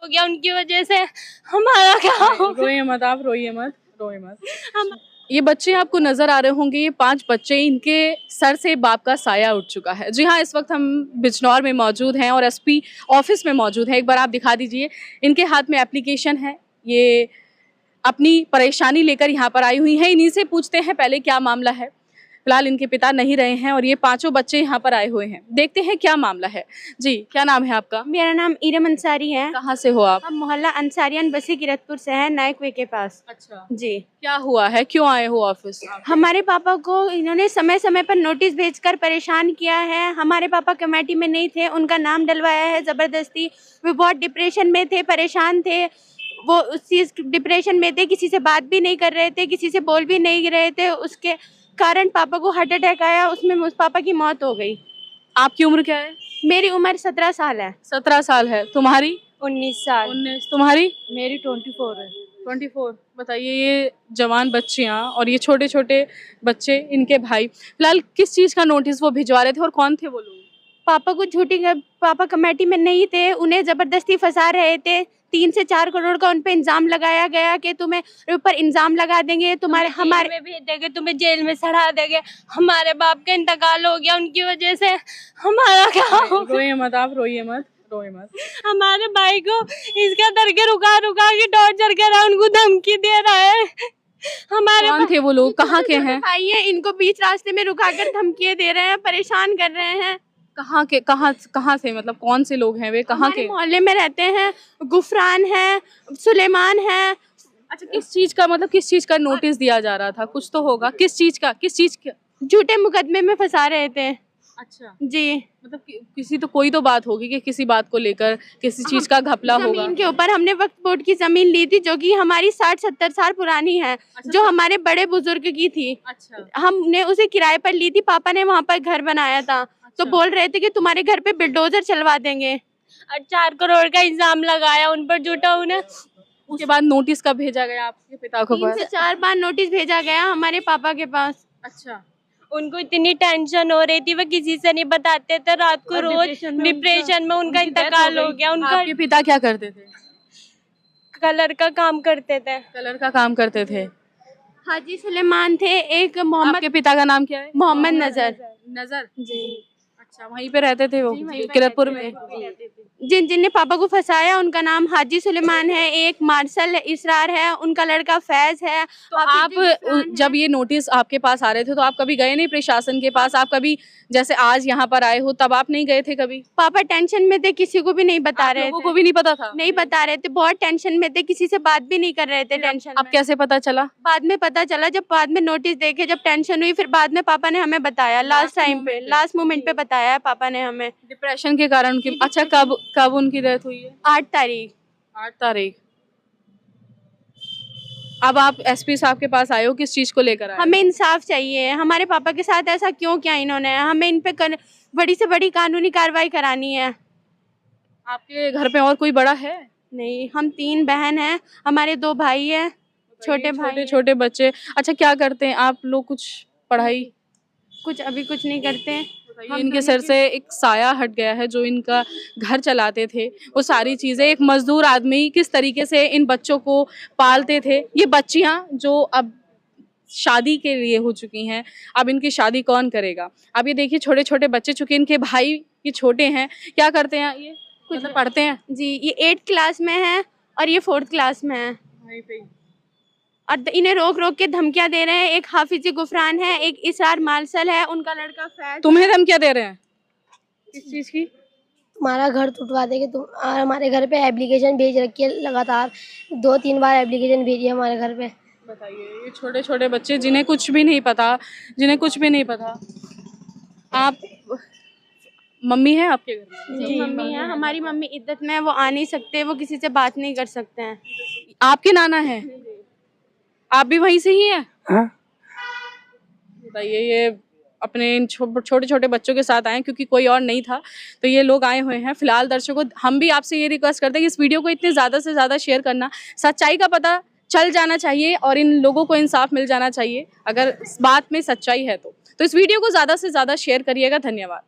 हो गया उनकी वजह से, हमारा क्या होगा? रोइए मत आप, रोइए मत, रोइए मत। ये बच्चे आपको नजर आ रहे होंगे, ये 5 बच्चे, इनके सर से बाप का साया उठ चुका है। जी हाँ, इस वक्त हम बिजनौर में मौजूद हैं और एसपी ऑफिस में मौजूद हैं। एक बार आप दिखा दीजिए, इनके हाथ में एप्लीकेशन है, ये अपनी परेशानी लेकर यहाँ पर आई हुई हैं। इन्हीं से पूछते हैं पहले क्या मामला है। फिलहाल इनके पिता नहीं रहे हैं और ये 5 बच्चे यहाँ पर आए हुए हैं। देखते हैं क्या मामला है। जी, क्या नाम है आपका? मेरा नाम इरम अंसारी है। कहाँ से हो आप? हम मोहल्ला अंसारियान बसी किरतपुर से है, नायक वे के पास। अच्छा, जी, क्या हुआ है, क्यों आए हो ऑफिस? हमारे पापा को इन्होंने समय समय पर नोटिस भेजकर परेशान किया है। हमारे पापा कमेटी में नहीं थे, उनका नाम डलवाया है जबरदस्ती। वो बहुत डिप्रेशन में थे, परेशान थे, वो उस चीज डिप्रेशन में थे, किसी से बात भी नहीं कर रहे थे, किसी से बोल भी नहीं रहे थे। उसके कारण पापा को हार्ट अटैक आया, उसमें उस पापा की मौत हो गई। आपकी उम्र क्या है? मेरी उम्र 17 साल है। 17 साल है। तुम्हारी? 19 साल। 19। तुम्हारी? मेरी 24 है। 24। बताइए, ये जवान बच्चियां और ये छोटे छोटे बच्चे, इनके भाई, फिलहाल किस चीज का नोटिस वो भिजवा रहे थे और कौन थे वो लोग? पापा कमेटी में नहीं थे, उन्हें जबरदस्ती फंसा रहे थे। 3 से 4 करोड़ का उन पे इंजाम लगाया गया कि तुम्हें ऊपर इंजाम लगा देंगे, तुम्हारे हमारे में भेज देंगे, तुम्हें जेल में सड़ा देंगे। हमारे बाप का इंतकाल हो गया उनकी वजह से, हमारा क्या होगा? रोइए मत आप, रोइए मत, रोइए मत। हमारे भाई को इसका करके रुका रुका के टॉर्चर कर रहा है, उनको धमकी दे रहा है। हमारे कौन थे वो लोग, कहाँ के हैं? भाई है, इनको बीच रास्ते में रुका कर धमकियां दे रहे हैं, परेशान कर रहे हैं। कहाँ से, मतलब कौन से लोग हैं वे, कहाँ के? मोहल्ले में रहते हैं, गुफरान है, सुलेमान है। अच्छा, किस चीज का, मतलब किस चीज का नोटिस दिया जा रहा था? कुछ तो होगा, किस चीज का? झूठे मुकदमे में फंसा रहे थे। अच्छा, जी, मतलब किसी तो कोई तो बात होगी कि किसी बात को लेकर किसी चीज का घपला होगा। जमीन के ऊपर हमने वक्फ बोर्ड की जमीन ली थी, जो कि हमारी 60-70 साल पुरानी है। अच्छा, जो हमारे बड़े बुजुर्ग की थी। अच्छा, हमने उसे किराए पर ली थी, पापा ने वहाँ पर घर बनाया था। तो बोल रहे थे कि तुम्हारे घर पे बिल्डोजर चलवा देंगे और 4 करोड़ का इंजाम लगाया उन पर झूठा। उन्हें उसके बाद नोटिस कब भेजा गया आपके पिता को? 3 से 4 बार नोटिस भेजा गया हमारे पापा के पास। अच्छा, उनको इतनी टेंशन हो रही थी, वो किसी से नहीं बताते थे। रात को रोज डिप्रेशन में उनका इंतकाल हो गया। उनका आपके पिता क्या करते थे? कलर का काम करते थे। कलर का काम करते थे। हाजी सुलेमान थे। एक मोहम्मद, आपके पिता का नाम क्या है? मोहम्मद नजर। नजर। जी, अच्छा, वहीं पे रहते थे वो, किरतपुर में? जिनने पापा को फंसाया उनका नाम हाजी सुलेमान है, एक मार्शल इसरार है, उनका लड़का फैज है। तो आप जब ये नोटिस आपके पास आ रहे थे तो आप कभी गए नहीं प्रशासन के पास? आप कभी, जैसे आज यहाँ पर आए हो, तब आप नहीं गए थे कभी? पापा टेंशन में थे, किसी को भी नहीं बता रहे थे। लोगों को भी नहीं पता था? नहीं बता रहे थे, बहुत टेंशन में थे, किसी से बात भी नहीं कर रहे थे टेंशन अब कैसे पता चला? बाद में पता चला, जब बाद में नोटिस देखे, जब टेंशन हुई, फिर बाद में पापा ने हमें बताया। लास्ट टाइम पे, लास्ट मोमेंट पे बताया है पापा ने हमें। डिप्रेशन के कारण की? अच्छा, कब उनकी डेथ हुई है? 8 तारीख। 8 तारीख। अब आप एसपी साहब के पास आए हो, किस चीज को लेकर आए हो? हमें इंसाफ चाहिए। हमारे पापा के साथ ऐसा क्यों किया इन्होंने? हमें इन पे बड़ी से बड़ी कानूनी कार्रवाई करानी है। आपके घर पे और कोई बड़ा है? नहीं, हम 3 बहन हैं, हमारे 2 भाई हैं, छोटे भाई छोटे बच्चे। अच्छा, क्या करते हैं आप लोग? कुछ पढ़ाई? कुछ अभी कुछ नहीं करते। इनके सर से एक साया हट गया है, जो इनका घर चलाते थे, वो सारी चीजें। एक मजदूर आदमी किस तरीके से इन बच्चों को पालते थे, ये बच्चियां जो अब शादी के लिए हो चुकी हैं, अब इनकी शादी कौन करेगा? अब ये देखिए, छोटे छोटे बच्चे, चूंकि इनके भाई ये छोटे हैं, क्या करते हैं ये? कुछ पढ़ते हैं? जी, ये 8th क्लास में है और ये 4th क्लास में है। और इन्हें रोक रोक के धमकियां दे रहे हैं। एक हाफिजी गुफरान है, एक इसार मार्शल है, उनका लड़का फैज। तुम्हें धमकियां दे रहे हैं? किस चीज की? तुम्हारा घर टूटवा देंगे तुम। और हमारे घर पे एप्लीकेशन भेज रखी है, लगातार 2-3 बार एप्लीकेशन भेजी है हमारे घर पे। बताइए, ये छोटे छोटे बच्चे जिन्हें कुछ भी नहीं पता, आप मम्मी है आपके घर में? जी, मम्मी है। हमारी मम्मी इद्दत में है, वो आ नहीं सकते, वो किसी से बात नहीं कर सकते हैं। आपके नाना है? आप भी वहीं से ही हैं? हाँ। बताइए, ये अपने इन छोटे छोटे बच्चों के साथ आए क्योंकि कोई और नहीं था, तो ये लोग आए हुए हैं। फिलहाल दर्शकों, हम भी आपसे ये रिक्वेस्ट करते हैं कि इस वीडियो को इतने ज़्यादा से ज़्यादा शेयर करना। सच्चाई का पता चल जाना चाहिए और इन लोगों को इंसाफ मिल जाना चाहिए, अगर इस बात में सच्चाई है तो इस वीडियो को ज़्यादा से ज़्यादा शेयर करिएगा। धन्यवाद।